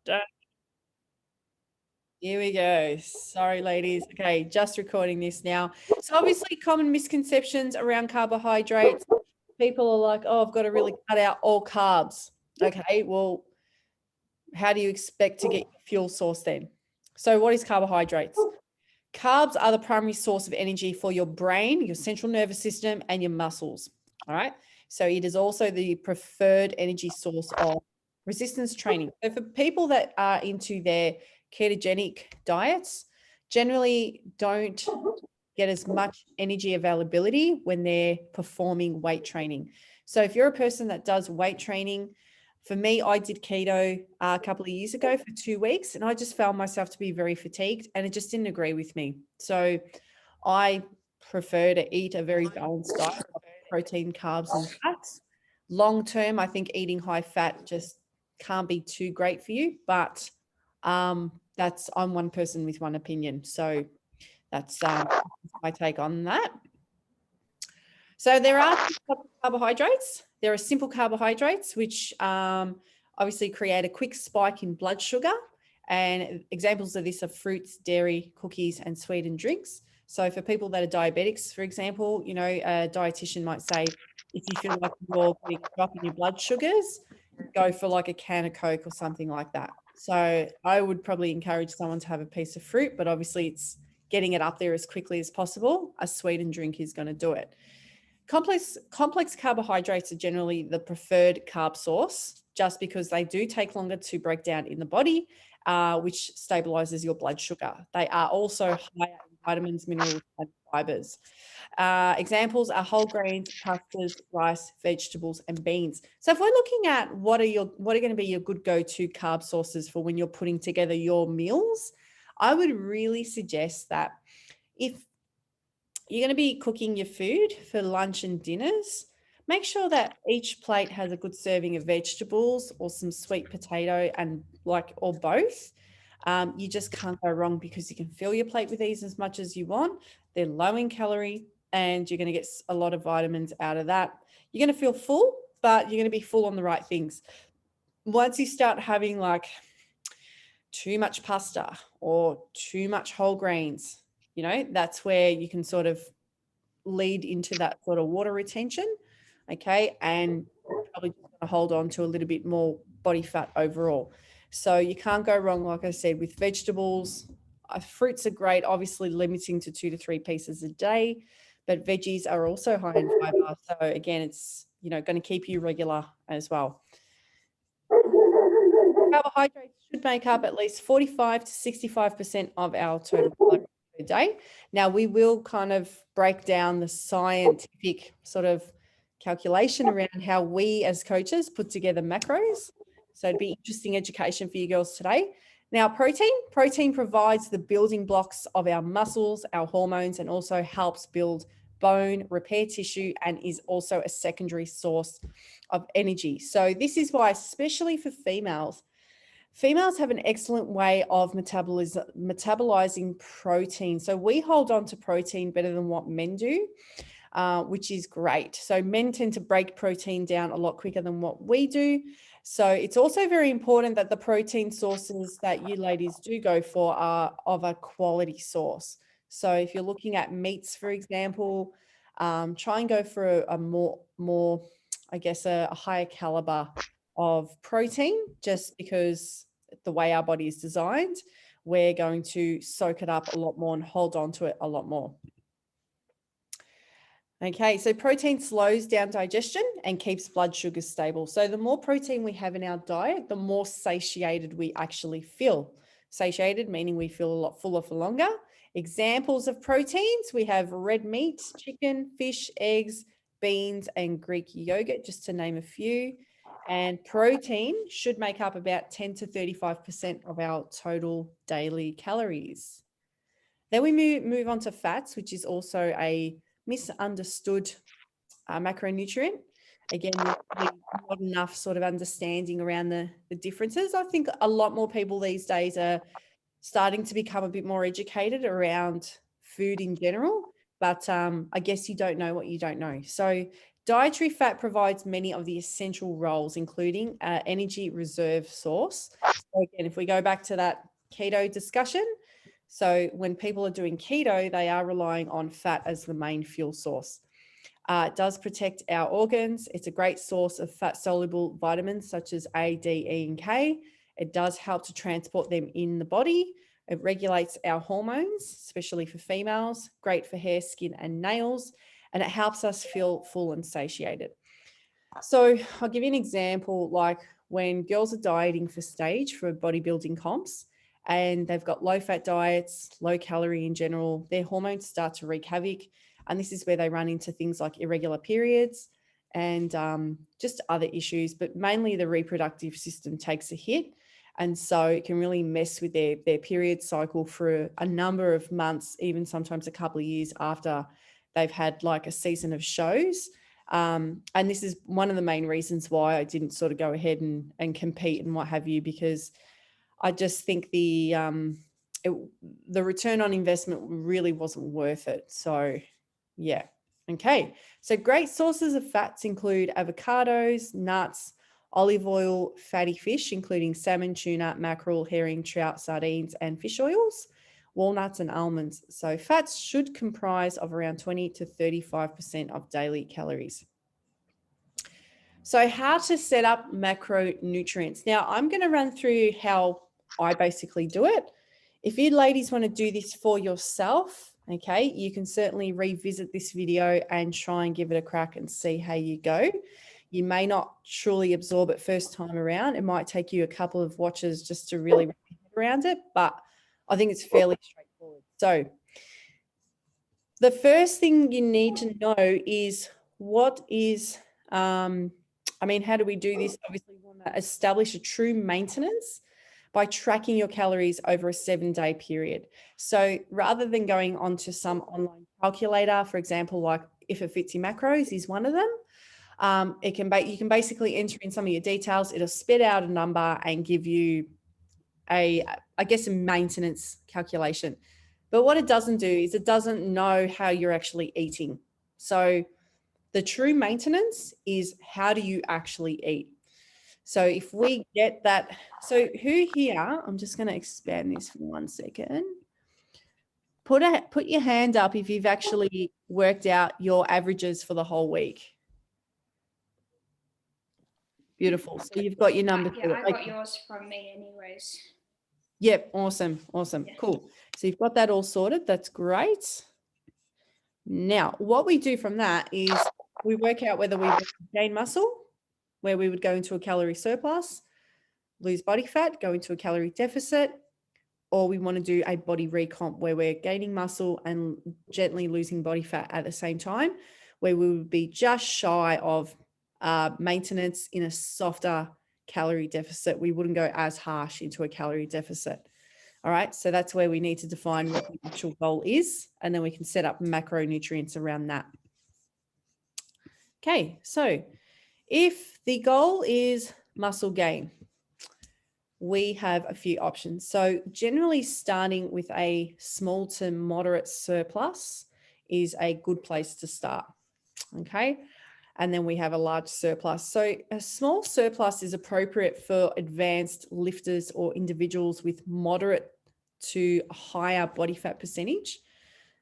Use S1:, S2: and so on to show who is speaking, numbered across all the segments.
S1: Done. Here we go. Sorry, ladies. Okay, just recording this now. So obviously common misconceptions around carbohydrates. People are like, oh, I've got to really cut out all carbs. Okay, well, how do you expect to get your fuel source then? So what is carbohydrates? Carbs are the primary source of energy for your brain, your central nervous system, and your muscles. All right. So it is also the preferred energy source of resistance training. So for people that are into their ketogenic diets, generally don't get as much energy availability when they're performing weight training. So if you're a person that does weight training, for me, I did keto a couple of years ago for 2 weeks, and I just found myself to be very fatigued, and it just didn't agree with me. So I prefer to eat a very balanced diet of protein, carbs, and fats. Long term, I think eating high fat just can't be too great for you, but that's I'm one person with one opinion. So that's my take on that. So there are carbohydrates. There are simple carbohydrates, which obviously create a quick spike in blood sugar. And examples of this are fruits, dairy, cookies, and sweetened drinks. So for people that are diabetics, for example, you know, a dietitian might say, if you feel like you're getting a drop in your blood sugars, go for like a can of Coke or something like that. So I would probably encourage someone to have a piece of fruit, but obviously it's getting it up there as quickly as possible. A sweetened drink is going to do it. Complex carbohydrates are generally the preferred carb source just because they do take longer to break down in the body, which stabilizes your blood sugar. They are also higher in vitamins, minerals, and fibers. Examples are whole grains, pastas, rice, vegetables, and beans. So if we're looking at what are going to be your good go-to carb sources for when you're putting together your meals, I would really suggest that if you're going to be cooking your food for lunch and dinners, make sure that each plate has a good serving of vegetables or some sweet potato and or both. You just can't go wrong because you can fill your plate with these as much as you want. They're low in calorie and you're going to get a lot of vitamins out of that. You're going to feel full, but you're going to be full on the right things. Once you start having like too much pasta or too much whole grains, you know, that's where you can sort of lead into that sort of water retention. Okay. And probably just going to hold on to a little bit more body fat overall. So you can't go wrong, like I said, with vegetables. Fruits are great, obviously limiting to 2 to 3 pieces a day, but veggies are also high in fiber. So again, it's, you know, going to keep you regular as well. Carbohydrates should make up at least 45 to 65% of our total calories per day. Now, we will kind of break down the scientific sort of calculation around how we as coaches put together macros. So it'd be interesting education for you girls today. Now, protein provides the building blocks of our muscles, our hormones, and also helps build bone, repair tissue, and is also a secondary source of energy. So this is why, especially for females have an excellent way of metabolizing protein. So we hold on to protein better than what men do, which is great. So men tend to break protein down a lot quicker than what we do. So it's also very important that the protein sources that you ladies do go for are of a quality source. So if you're looking at meats, for example, try and go for a more, I guess, a higher caliber of protein, just because the way our body is designed, we're going to soak it up a lot more and hold on to it a lot more. Okay, so protein slows down digestion and keeps blood sugars stable. So the more protein we have in our diet, the more satiated we actually feel. Satiated meaning we feel a lot fuller for longer. Examples of proteins, we have red meat, chicken, fish, eggs, beans, and Greek yogurt, just to name a few. And protein should make up about 10 to 35% of our total daily calories. Then we move on to fats, which is also a misunderstood macronutrient. Again, not enough sort of understanding around the differences. I think a lot more people these days are starting to become a bit more educated around food in general, but I guess you don't know what you don't know. So Dietary fat provides many of the essential roles, including energy reserve source. So again, if we go back to that keto discussion, so when people are doing keto, they are relying on fat as the main fuel source. It does protect our organs. It's a great source of fat-soluble vitamins such as A, D, E, and K. It does help to transport them in the body. It regulates our hormones, especially for females, great for hair, skin, and nails, and it helps us feel full and satiated. So I'll give you an example, like when girls are dieting for stage for bodybuilding comps, and they've got low-fat diets, low calorie in general, their hormones start to wreak havoc. And this is where they run into things like irregular periods and just other issues, but mainly the reproductive system takes a hit. And so it can really mess with their period cycle for a number of months, even sometimes a couple of years after they've had like a season of shows. And this is one of the main reasons why I didn't sort of go ahead and compete and what have you, because I just think the return on investment really wasn't worth it. So yeah. Okay. So great sources of fats include avocados, nuts, olive oil, fatty fish, including salmon, tuna, mackerel, herring, trout, sardines, and fish oils, walnuts, and almonds. So fats should comprise of around 20 to 35% of daily calories. So how to set up macronutrients. Now I'm going to run through how I basically do it. If you ladies want to do this for yourself, okay, you can certainly revisit this video and try and give it a crack and see how you go. You may not truly absorb it first time around. It might take you a couple of watches just to really wrap your head around it, but I think it's fairly straightforward. So the first thing you need to know is what is, how do we do this? Obviously, we want to establish a true maintenance by tracking your calories over a 7-day period. So rather than going onto some online calculator, for example, like If It Fits Your Macros is one of them, you can basically enter in some of your details. It'll spit out a number and give you a maintenance calculation. But what it doesn't do is it doesn't know how you're actually eating. So the true maintenance is how do you actually eat? So if we get that, so who here, I'm just going to expand this for 1 second. Put your hand up if you've actually worked out your averages for the whole week. Beautiful. So you've got your number.
S2: Yeah, I got yours from me anyways.
S1: Yep. Awesome. Yeah. Cool. So you've got that all sorted. That's great. Now, what we do from that is we work out whether we gain muscle, where we would go into a calorie surplus, lose body fat, go into a calorie deficit, or we want to do a body recomp where we're gaining muscle and gently losing body fat at the same time, where we would be just shy of maintenance in a softer calorie deficit. We wouldn't go as harsh into a calorie deficit. All right, so that's where we need to define what the actual goal is, and then we can set up macronutrients around that. Okay, so if the goal is muscle gain, we have a few options. So generally starting with a small to moderate surplus is a good place to start, okay? And then we have a large surplus. So a small surplus is appropriate for advanced lifters or individuals with moderate to higher body fat percentage.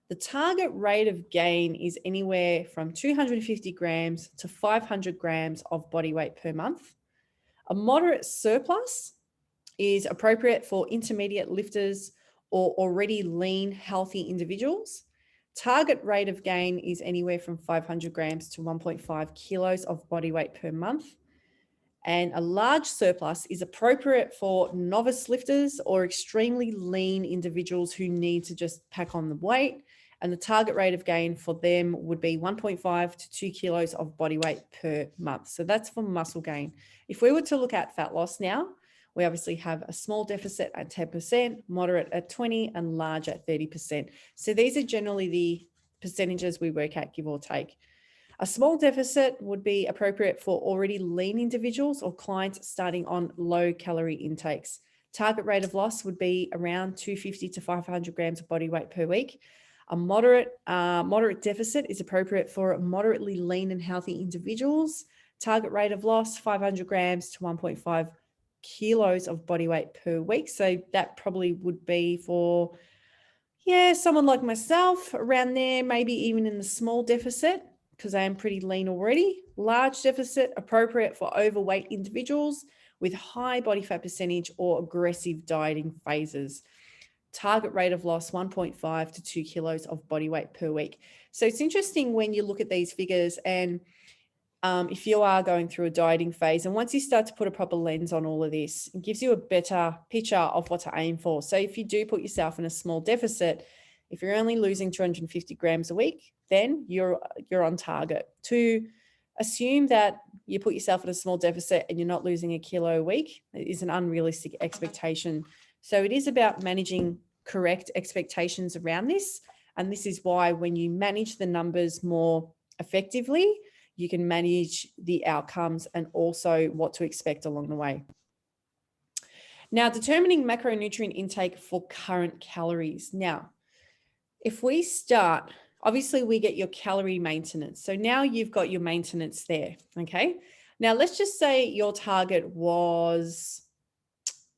S1: The target rate of gain is anywhere from 250 grams to 500 grams of body weight per month. A moderate surplus is appropriate for intermediate lifters or already lean, healthy individuals. Target rate of gain is anywhere from 500 grams to 1.5 kilos of body weight per month. And a large surplus is appropriate for novice lifters or extremely lean individuals who need to just pack on the weight. And the target rate of gain for them would be 1.5 to 2 kilos of body weight per month. So that's for muscle gain. If we were to look at fat loss now, we obviously have a small deficit at 10%, moderate at 20%, and large at 30%. So these are generally the percentages we work at, give or take. A small deficit would be appropriate for already lean individuals or clients starting on low calorie intakes. Target rate of loss would be around 250 to 500 grams of body weight per week. A moderate deficit is appropriate for moderately lean and healthy individuals. Target rate of loss, 500 grams to 1.5 kilos of body weight per week. So that probably would be for, someone like myself around there, maybe even in the small deficit because I am pretty lean already. Large deficit, appropriate for overweight individuals with high body fat percentage or aggressive dieting phases. Target rate of loss, 1.5 to 2 kilos of body weight per week. So it's interesting when you look at these figures and if you are going through a dieting phase, and once you start to put a proper lens on all of this, it gives you a better picture of what to aim for. So if you do put yourself in a small deficit, if you're only losing 250 grams a week, then you're on target. To assume that you put yourself in a small deficit and you're not losing a kilo a week is an unrealistic expectation. So it is about managing correct expectations around this. And this is why when you manage the numbers more effectively, you can manage the outcomes and also what to expect along the way. Now, determining macronutrient intake for current calories. Now, if we start, obviously we get your calorie maintenance. So now you've got your maintenance there, okay? Now, let's just say your target was,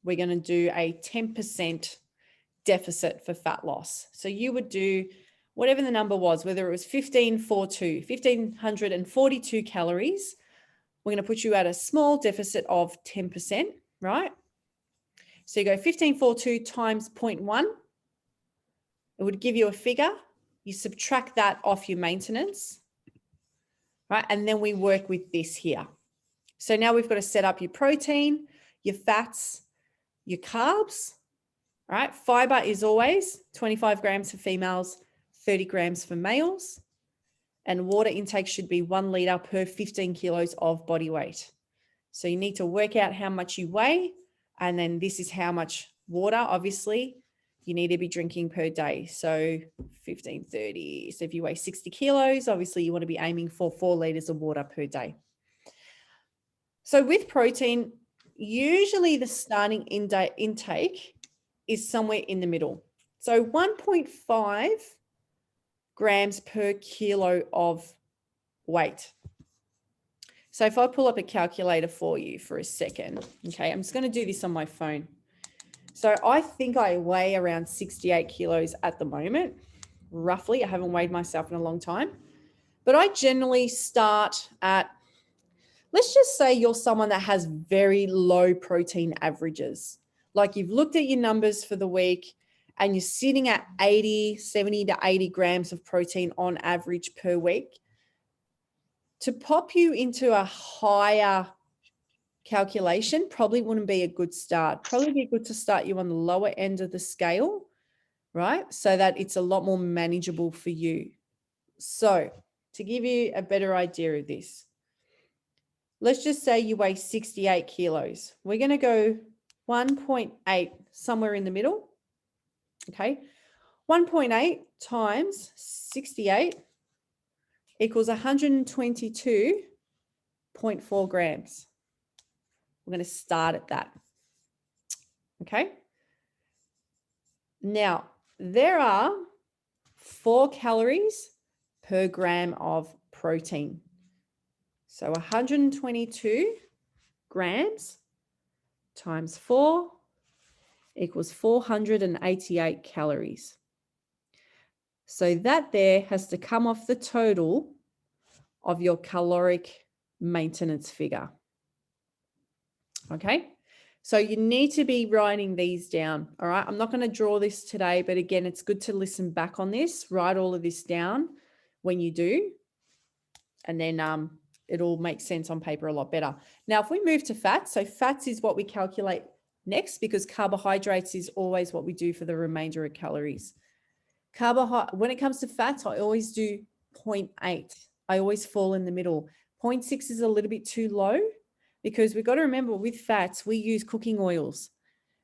S1: we're going to do a 10% deficit for fat loss. So you would do whatever the number was, whether it was 1,542 calories, we're going to put you at a small deficit of 10%, right? So you go 1,542 times 0.1. It would give you a figure. You subtract that off your maintenance, right? And then we work with this here. So now we've got to set up your protein, your fats, your carbs, right? Fiber is always 25 grams for females, 30 grams for males, and water intake should be 1 liter per 15 kilos of body weight. So you need to work out how much you weigh, and then this is how much water, obviously, you need to be drinking per day. So 1530. So if you weigh 60 kilos, obviously you want to be aiming for 4 liters of water per day. So with protein, usually the starting intake is somewhere in the middle. So 1.5 grams per kilo of weight. So if I pull up a calculator for you for a second, okay, I'm just going to do this on my phone. So I think I weigh around 68 kilos at the moment, roughly. I haven't weighed myself in a long time, but I generally start at, let's just say you're someone that has very low protein averages. Like you've looked at your numbers for the week and you're sitting at 70 to 80 grams of protein on average per week. To pop you into a higher calculation probably wouldn't be a good start. Probably be good to start you on the lower end of the scale, right? So that it's a lot more manageable for you. So to give you a better idea of this, let's just say you weigh 68 kilos. We're going to go 1.8 somewhere in the middle. Okay. 1.8 times 68 equals 122.4 grams. We're going to start at that. Okay. Now, there are 4 calories per gram of protein. So 122 grams times 4 equals 488 calories. So that there has to come off the total of your caloric maintenance figure. Okay, so you need to be writing these down. All right, I'm not going to draw this today, but again, it's good to listen back on this, write all of this down when you do, and then it'll make sense on paper a lot better. Now, if we move to fats, so fats is what we calculate next because carbohydrates is always what we do for the remainder of calories. When it comes to fats, I always do 0.8. I always fall in the middle. 0.6 is a little bit too low because we've got to remember with fats, we use cooking oils.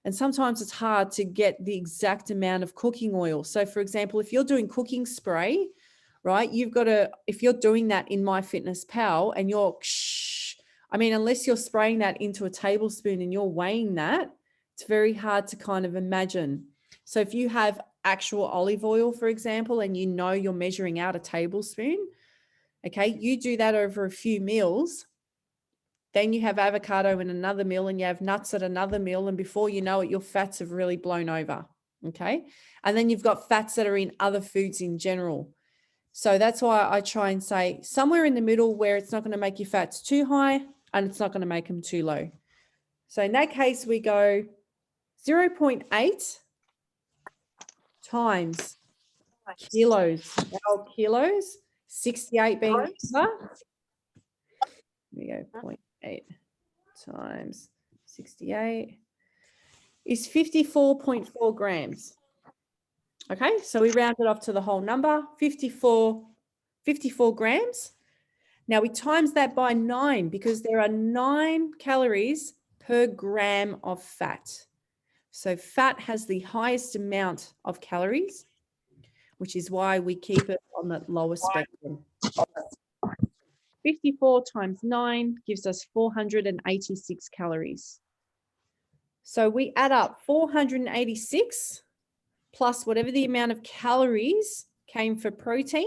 S1: And sometimes it's hard to get the exact amount of cooking oil. So for example, if you're doing cooking spray, right, you've got to, if you're doing that in MyFitnessPal and you're, unless you're spraying that into a tablespoon and you're weighing that, it's very hard to kind of imagine. So if you have actual olive oil, for example, and you know you're measuring out a tablespoon, okay, you do that over a few meals. Then you have avocado in another meal and you have nuts at another meal. And before you know it, your fats have really blown over. Okay. And then you've got fats that are in other foods in general. So that's why I try and say somewhere in the middle where it's not going to make your fats too high and it's not going to make them too low. So in that case, we go 0.8 times kilos. Our kilos, 68 being the number. We go 0.8 times 68 is 54.4 grams. Okay, so we round it off to the whole number, 54 grams. Now we times that by 9 because there are 9 calories per gram of fat. So fat has the highest amount of calories, which is why we keep it on the lower spectrum. 54 times 9 gives us 486 calories. So we add up 486 plus whatever the amount of calories came for protein.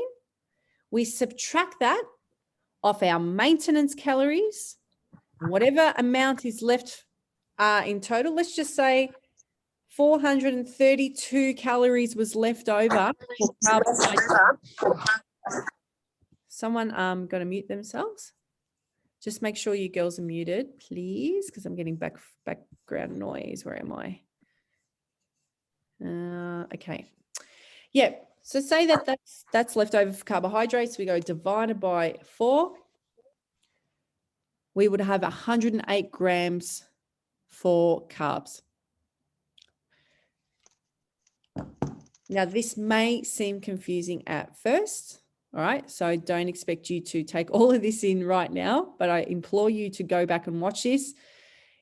S1: We subtract that off our maintenance calories. Whatever amount is left in total, let's just say 432 calories was left over for carbohydrates. Someone going to mute themselves? Just make sure you girls are muted, please, because I'm getting background noise. Where am I? Okay. Yeah. So say that that's left over for carbohydrates. We go divided by 4. We would have 108 grams for carbs. Now, this may seem confusing at first. All right. So I don't expect you to take all of this in right now, but I implore you to go back and watch this.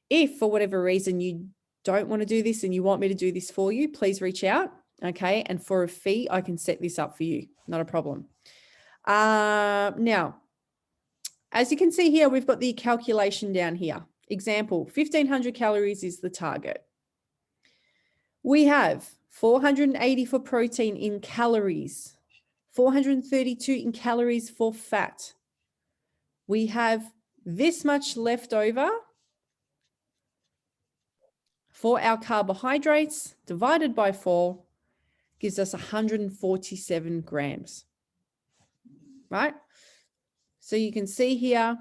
S1: If for whatever reason you don't want to do this and you want me to do this for you, please reach out. Okay. And for a fee, I can set this up for you. Not a problem. Now, as you can see here, we've got the calculation down here. Example, 1500 calories is the target. We have 480 for protein in calories, 432 in calories for fat. We have this much left over for our carbohydrates, divided by 4 gives us 147 grams, right? So you can see here,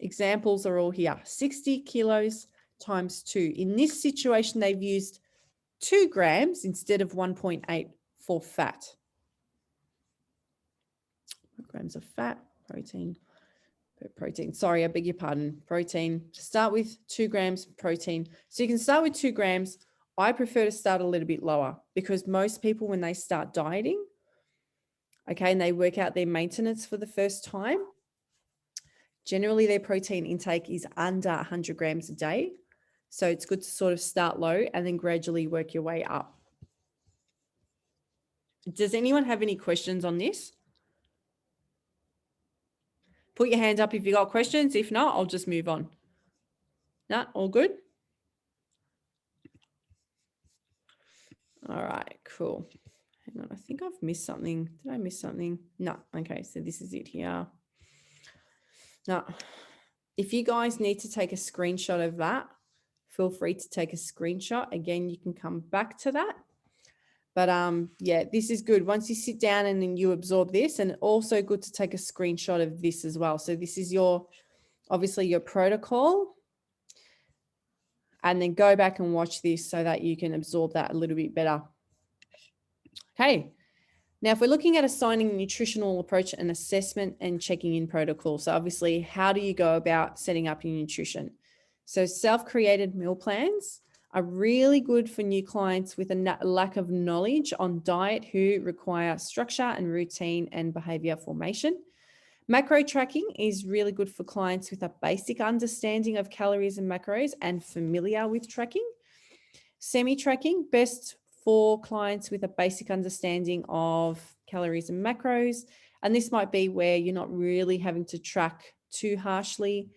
S1: examples are all here, 60 kilos times 2. In this situation, they've used 2 grams instead of 1.8 for fat. Grams of fat, protein. Sorry, I beg your pardon. Protein. To start with 2 grams protein. So you can start with 2 grams. I prefer to start a little bit lower because most people, when they start dieting, okay, and they work out their maintenance for the first time, generally their protein intake is under 100 grams a day. So it's good to sort of start low and then gradually work your way up. Does anyone have any questions on this? Put your hand up if you got questions. If not, I'll just move on. No, all good? All right, cool. Hang on, I think I've missed something. Did I miss something? No. Okay, so this is it here. Now, if you guys need to take a screenshot of that, feel free to take a screenshot. Again, you can come back to that. But yeah, this is good. Once you sit down and then you absorb this, and also good to take a screenshot of this as well. So this is your, obviously your protocol, and then go back and watch this so that you can absorb that a little bit better. Okay. Now, if we're looking at assigning a nutritional approach and assessment and checking in protocol, so obviously, how do you go about setting up your nutrition? So self-created meal plans are really good for new clients with a lack of knowledge on diet who require structure and routine and behavior formation. Macro tracking is really good for clients with a basic understanding of calories and macros and familiar with tracking. Semi-tracking, best for clients with a basic understanding of calories and macros. And this might be where you're not really having to track too harshly.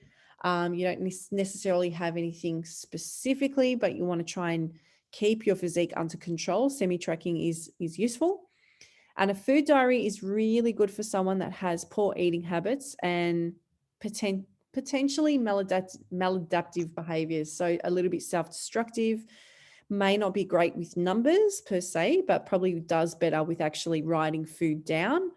S1: You don't necessarily have anything specifically, but you want to try and keep your physique under control, semi-tracking is useful. And a food diary is really good for someone that has poor eating habits and potentially maladaptive behaviors. So a little bit self-destructive, may not be great with numbers per se, but probably does better with actually writing food down.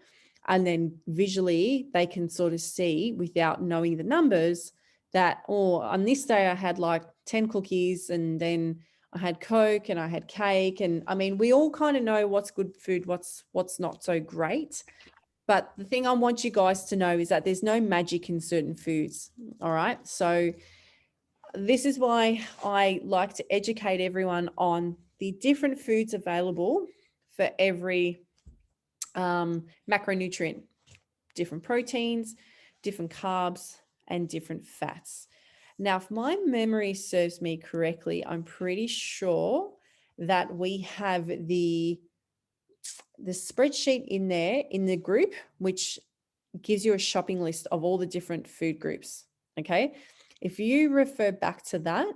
S1: And then visually they can sort of see without knowing the numbers that, oh, on this day I had like 10 cookies and then I had Coke and I had cake. And I mean, we all kind of know what's good food, what's not so great. But the thing I want you guys to know is that there's no magic in certain foods. All right. So this is why I like to educate everyone on the different foods available for every macronutrient, different proteins, different carbs, and different fats. Now, if my memory serves me correctly, I'm pretty sure that we have the spreadsheet in there in the group, which gives you a shopping list of all the different food groups. Okay. If you refer back to that,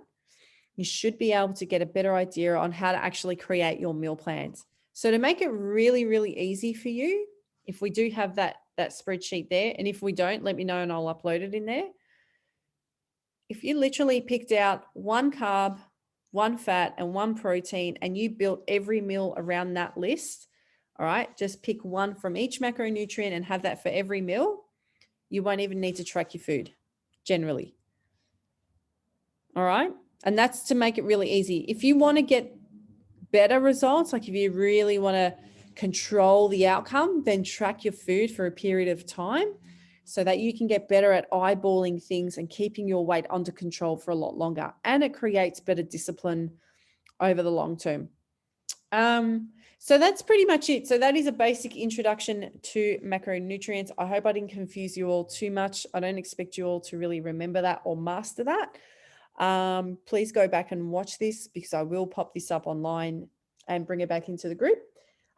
S1: you should be able to get a better idea on how to actually create your meal plans. So to make it really, really easy for you, if we do have that spreadsheet there, and if we don't, let me know and I'll upload it in there. If you literally picked out one carb, one fat, and one protein, and you built every meal around that list, all right, just pick one from each macronutrient and have that for every meal, you won't even need to track your food generally. All right. And that's to make it really easy. If you want to get better results, like if you really want to control the outcome, then track your food for a period of time so that you can get better at eyeballing things and keeping your weight under control for a lot longer. And it creates better discipline over the long term. So that's pretty much it. So that is a basic introduction to macronutrients. I hope I didn't confuse you all too much. I don't expect you all to really remember that or master that. Please go back and watch this because I will pop this up online and bring it back into the group.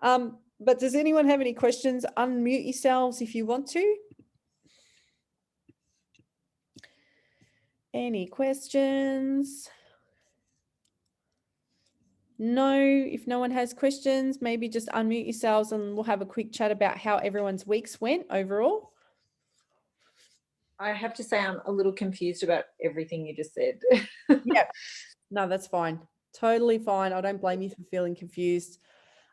S1: But does anyone have any questions? Unmute yourselves if you want to. Any questions? No, if no one has questions, maybe just unmute yourselves and we'll have a quick chat about how everyone's weeks went overall.
S3: I have to say I'm a little confused about everything you just said.
S1: Yeah, no, that's fine. Totally fine. I don't blame you for feeling confused.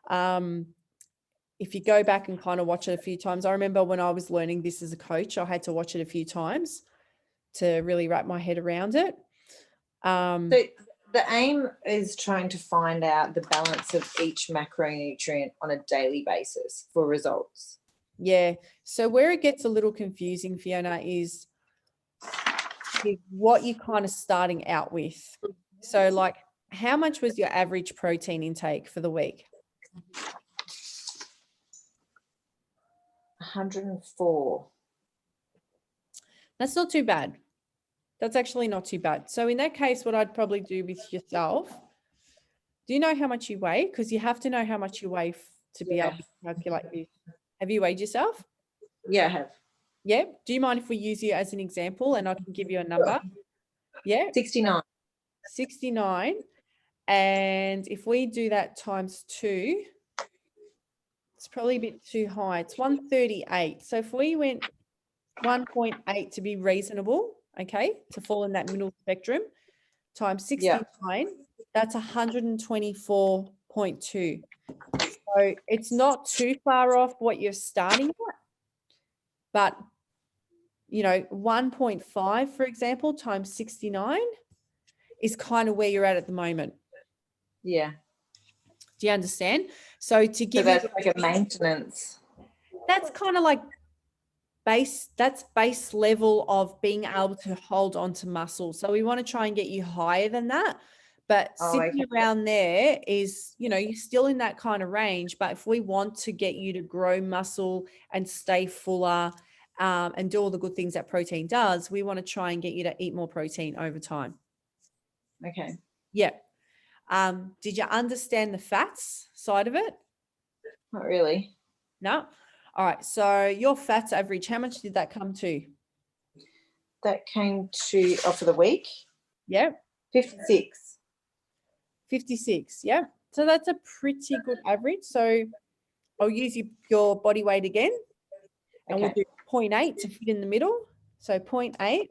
S1: If you go back and kind of watch it a few times, I remember when I was learning this as a coach, I had to watch it a few times to really wrap my head around it.
S3: So the aim is trying to find out the balance of each macronutrient on a daily basis for results.
S1: Yeah. So where it gets a little confusing, Fiona, is what you're kind of starting out with. So like, how much was your average protein intake for the week?
S3: 104.
S1: That's not too bad. That's actually not too bad. So in that case, what I'd probably do with yourself, do you know how much you weigh? Because you have to know how much you weigh to be able to calculate this. Have you weighed yourself?
S3: Yeah, I have.
S1: Yeah. Do you mind if we use you as an example and I can give you a number? Yeah.
S3: 69.
S1: 69. And if we do that times 2, it's probably a bit too high. It's 138. So if we went 1.8 to be reasonable, okay, to fall in that middle spectrum, times 69, that's 124.2. So it's not too far off what you're starting at, but, you know, 1.5, for example, times 69 is kind of where you're at the moment.
S3: Yeah.
S1: Do you understand? So to give
S3: that's like a maintenance.
S1: That's kind of like base level of being able to hold on to muscle. So we want to try and get you higher than that. But sitting around there is, you know, you're still in that kind of range. But if we want to get you to grow muscle and stay fuller and do all the good things that protein does, we want to try and get you to eat more protein over time.
S3: Okay.
S1: Yeah. Did you understand the fats side of it?
S3: Not really.
S1: No. All right. So your fats average, how much did that come to?
S3: That came to, for the week?
S1: Yeah.
S3: 56.
S1: 56. Yeah. So that's a pretty good average. So I'll use your body weight again. And we'll do 0.8 to fit in the middle. So 0.8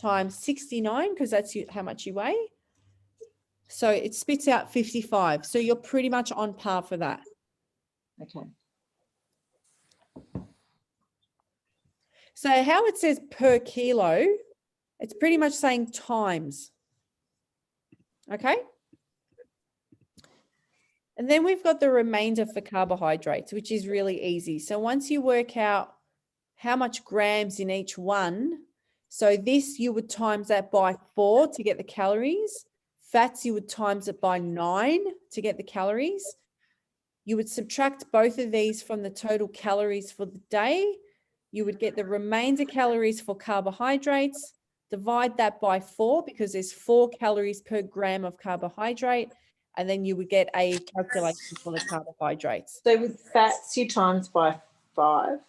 S1: times 69, because that's how much you weigh. So it spits out 55. So you're pretty much on par for that.
S3: Okay.
S1: So how it says per kilo, it's pretty much saying times. Okay. And then we've got the remainder for carbohydrates, which is really easy. So once you work out how much grams in each one, so this you would times that by 4 to get the calories. Fats, you would times it by 9 to get the calories. You would subtract both of these from the total calories for the day. You would get the remainder calories for carbohydrates, divide that by 4 because there's 4 calories per gram of carbohydrate, and then you would get a calculation for the carbohydrates.
S3: So with fats, you times by 5.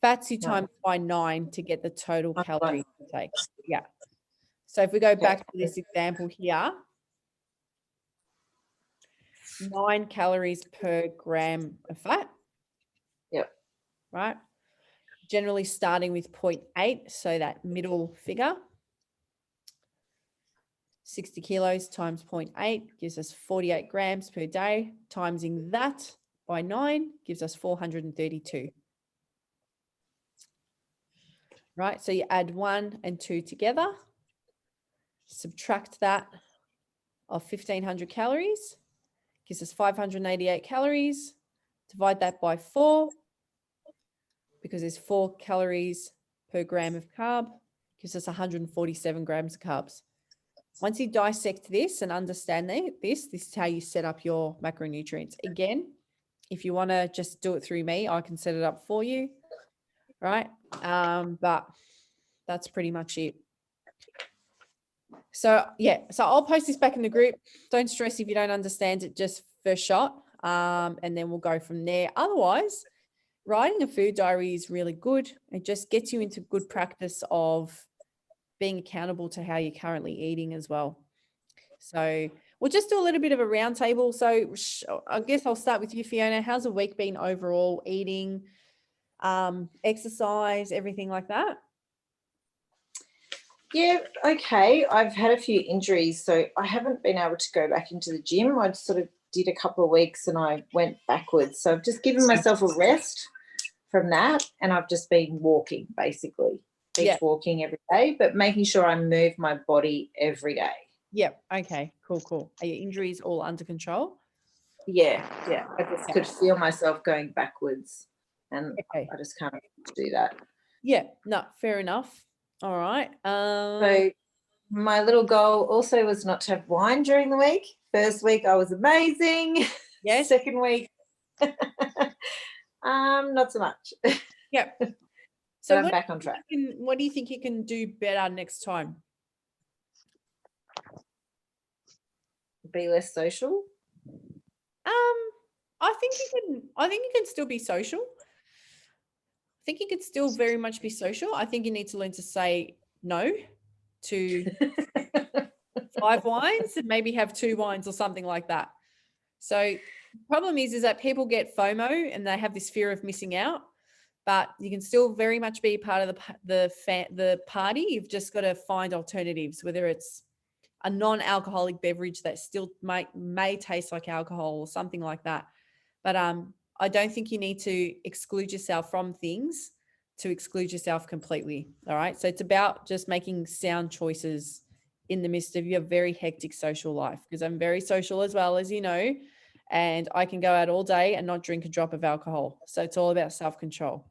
S1: Fats, you times by 9 to get the total calories intake. Yeah. So if we go back to this example here, 9 calories per gram of fat.
S3: Yep.
S1: Right. Generally starting with 0.8, so that middle figure. 60 kilos times 0.8 gives us 48 grams per day. Timesing that by 9 gives us 432. Right, so you add 1 and 2 together. Subtract that of 1,500 calories. Gives us 588 calories. Divide that by 4 because there's 4 calories per gram of carb. Gives us 147 grams of carbs. Once you dissect this and understand this is how you set up your macronutrients. Again, if you want to just do it through me, I can set it up for you, right? But that's pretty much it. So yeah, so I'll post this back in the group. Don't stress if you don't understand it just first shot, and then we'll go from there. Otherwise, writing a food diary is really good. It just gets you into good practice of being accountable to how you're currently eating as well. So we'll just do a little bit of a round table. So I guess I'll start with you, Fiona. How's the week been overall? Eating, exercise, everything like that?
S3: Yeah, okay. I've had a few injuries, so I haven't been able to go back into the gym. I sort of did a couple of weeks and I went backwards. So I've just given myself a rest from that, and I've just been walking, basically. Beach walking every day, but making sure I move my body every day.
S1: Yep. Okay, cool. Are your injuries all under control?
S3: Yeah. I just could feel myself going backwards, and I just can't do that.
S1: Yeah, no, fair enough. All right.
S3: So my little goal also was not to have wine during the week. First week I was amazing.
S1: Yes.
S3: Second week, not so much.
S1: Yep. So
S3: I'm back on track.
S1: What do you think you can do better next time?
S3: Be less social.
S1: I think you can still be social. I think you could still very much be social. I think you need to learn to say no to 5 wines and maybe have 2 wines or something like that. So the problem is that people get FOMO and they have this fear of missing out. But you can still very much be part of the party. You've just got to find alternatives, whether it's a non-alcoholic beverage that still may taste like alcohol or something like that. But I don't think you need to exclude yourself from things to exclude yourself completely. All right. So it's about just making sound choices in the midst of your very hectic social life, because I'm very social as well, as you know, and I can go out all day and not drink a drop of alcohol. So it's all about self-control.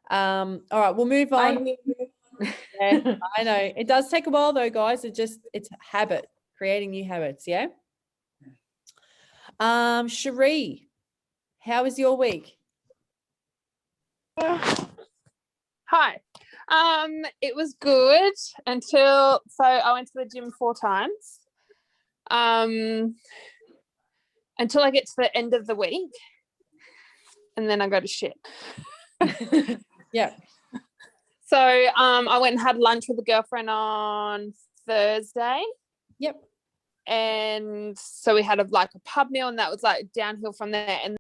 S1: All right, we'll move on. Yeah, I know it does take a while though, guys. It's habit, creating new habits. Yeah. Cherie, how was your week?
S4: Hi. It was good until I went to the gym 4 times. Until I get to the end of the week, and then I go to shit.
S1: Yeah.
S4: So I went and had lunch with a girlfriend on Thursday.
S1: Yep.
S4: and so we had like a pub meal, and that was like downhill from there. And